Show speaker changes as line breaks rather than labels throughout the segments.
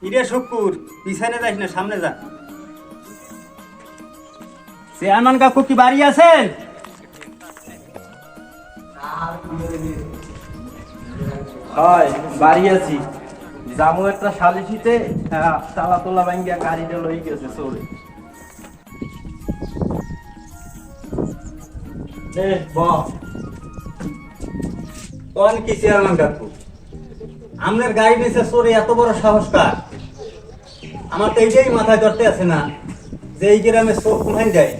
ইরে শুকুর, পিছনে যাস না, সামনে যা। চেয়ারম্যান কাকু কি বাড়ি আছেন?
হয় বাড়ি আছি, জামু একটা সালিশিতে তালা তোলা ভাঙ্গিয়া গাড়িটা লই গেছে চলে।
কোন কি চেয়ারম্যান কাকু, আমাদের গাড়ি নিচে চোরে এত বড় সাহস কার? আমার তো এইটাই মাথায় ধরতে আছে না যে এই গ্রামে চোর কোথায় যায়।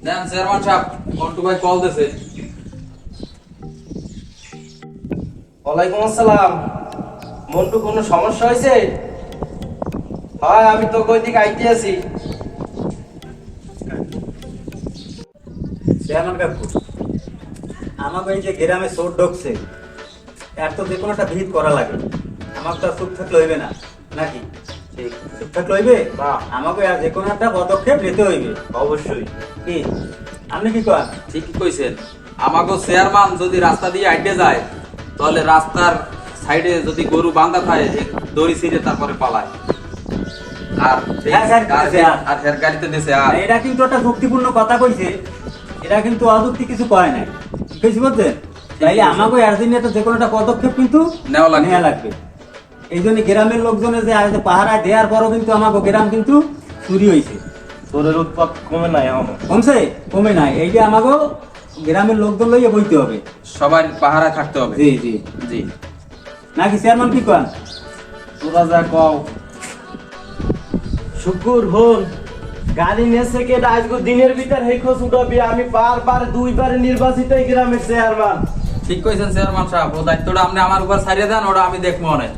দেন চেয়ারম্যান সাহেব, মন্টু ভাই কল দিছে।
ওয়ালাইকুম আসসালাম। মন্টু, কোনো সমস্যা হয়েছে? হয় আমি তো কই দিকে আইতে আছি।
চেয়ারম্যান কাকু, আমাকে এই যে গ্রামে চোর ঢুকছে, এর তো যে কোনো একটা ভিড় করা লাগে। আমাকে তো আর চুপ থাকলে হইবে না নাকি? চুপ থাকলে হইবে
না।
আমাকে আর যে কোনো একটা পদক্ষেপ নিতে হইবে।
অবশ্যই।
কি আপনি কি করেন?
ঠিকই কইছেন। আমাগো চেয়ারম্যান যদি রাস্তা দিয়ে আইটে যায়, তাহলে রাস্তার সাইডে যদি গরু বাঁধা থাকে, দড়ি ছিঁড়ে তারপরে পালায়। আর আর হের গাড়িতে দিছে। আর
এটা কিন্তু একটা যুক্তিপূর্ণ কথা কইছে, এটা কিন্তু অযুক্তি কিছু কয় নাই। কিছু বলছেন? তাইলে আমাকে এর জন্য একটা যে কোনো একটা পদক্ষেপ কিন্তু
নেওয়া
লাগবে। এই জন্য গ্রামের লোকজনে যে আজ পাহারায় দেওয়ার পরও কিন্তু আমাকে গ্রাম কিন্তু চুরি হয়েছে।
তোরের উৎপাত কমে নাই এখনো?
কমছে? কমে নাই। এই যে আমাকে গ্রামের লোকজন লইয়ে বইতে হবে,
সবার পাহারায় থাকতে হবে।
জি জি
জি।
নাকি চেয়ারম্যান কি কন?
তোরা যা কও। শুকুর হল গাড়ি নেছে কে আজকে দিনের ভিতর হেই খোঁজ উঠাবি। আমি বারবার দুইবার নির্বাচিত এই গ্রামের চেয়ারম্যান।
ঠিক কইছেন চেয়ারম্যান সাহেব, ও দায়িত্বটা আপনি আমার উপর ছাড়িয়ে দেন, ওটা আমি দেখবো অনেক।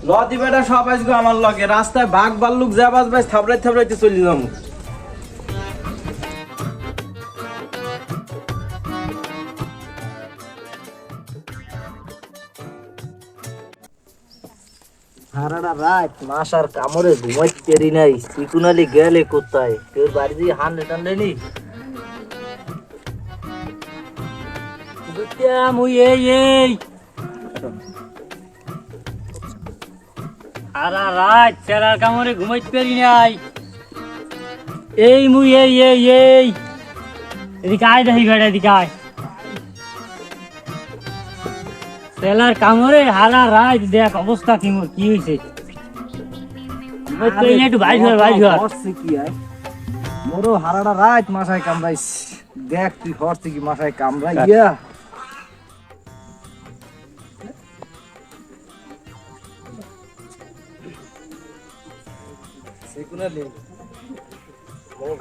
লদি বেটা সব আজকে আমার লগে রাস্তায় বাঘ ভাল্লুক যা বাজ বাজ থাবড়াই থাবড়াইতে চলে যাবো।
সারাটা রাত মাসার কামড়ে ঘুমাইতে পারি নাই। চিকুনালি গেলে কোথায়? কেউ বাড়ি দিয়ে হান্ডে টান্ডে নি। মুই এই সারা রাত সেরার কামড়ে ঘুমাইতে পারি নাই। এই মুই এই এদিকে আয় দেখি বেড়া, এদিকে আয়। সেলার কামড়ে হারা রাত দেখ অবস্থা কি মোর, কি হয়েছে? একটু বাইশ
কি আয় মোরও হারাটা রাত মাথায় কামড়াইস। দেখ তুই হরছে কি মাথায় কামড়াই গিয়া।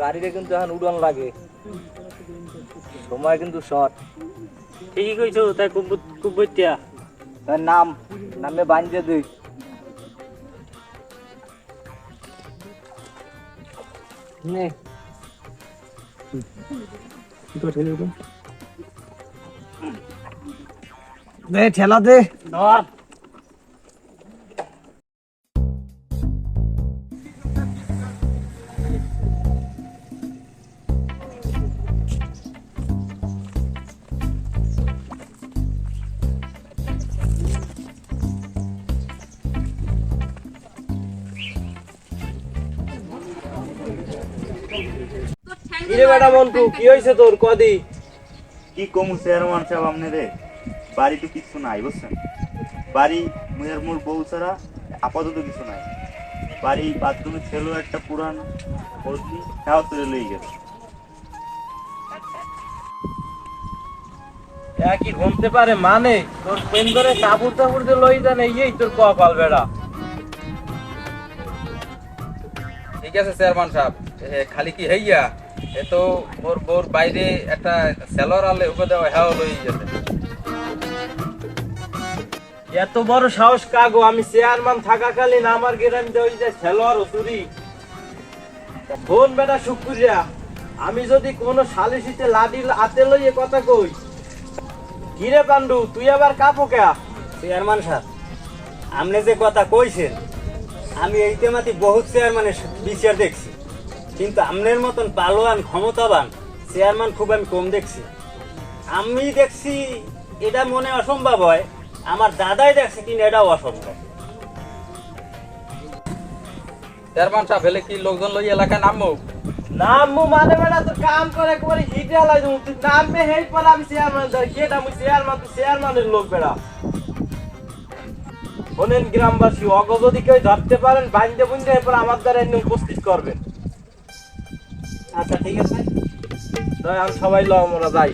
গাড়িটা কিন্তু এখন উড়ান লাগে, সময় কিন্তু শর্ট। ঠিকই কইছো, তাই খুব বইতিয়া তার নামে বাঁধিয়ে দিই।
দে ঠেলা দে।
ধর
কিরে বেটা মন্টু, কি হয়েছে তোর? কদি
কি কমু চেয়ারম্যান সাহেব, আপনি রে বাড়ি তো কিছু নাই বুঝছেন। বাড়ি মুয়ের মোর বউ ছাড়া আপাতত কিছু নাই। বাড়ি বাথরুমে ছিল একটা পুরান বলছি, তাও তুলে লই গেছে।
কি ঘুমতে পারে মানে? তোর পেন করে কাপড় টাপড় দিয়ে লই যান, এই তোর কপাল বেড়া।
ঠিক আছে চেয়ারম্যান সাহেব, খালি কি হইয়া এ তো ওর বাইরে একটা সেলর আলে উঠে দেওয়া হ্যাঁ লই গেছে।
এত বড় সাহস কাগো? আমি চেয়ারম্যান থাকাকালীন আমার গ্রামে ওই যে খেলোয়ার চুরি। ফোন বেটা শুক্রিয়া, আমি যদি কোনো সালিশিতে লাডি হাতে লইয়ে কথা কই। কিরে পান্ডু, তুই আবার কাপো কে?
চেয়ারম্যান সাহেব, আপনি যে কথা কইছেন, আমি এইতেমাতি বহুত চেয়ারম্যানের বিচার দেখছি, কিন্তু আপনার মতন পালোয়ান ক্ষমতাবান চেয়ারম্যান খুব আমি কম দেখছি। আমি দেখছি এটা মনে অসম্ভব হয়, আমার দাদাই দেখছে কিনা এটাও অসম্ভব।
চেয়ারম্যান সাহেব হলে কি লোকজন লই এলাকায় নামবো?
নামু মানে বেটা তোর কাম করে একবারে হিটে আলাই দেবো, তুই নামবে হেই পরে আমি চেয়ারম্যান গেট, আমি চেয়ারম্যান, তুই চেয়ারম্যানের লোক বেড়া। শোনেন গ্রামবাসী, অগ যদি কেউ ধরতে পারেন বান্ধে বুন্ধে এরপর আমার দ্বারা এনে উপস্থিত করবেন।
আচ্ছা ঠিক আছে।
তাই আমি সবাই ল আমরা যাই।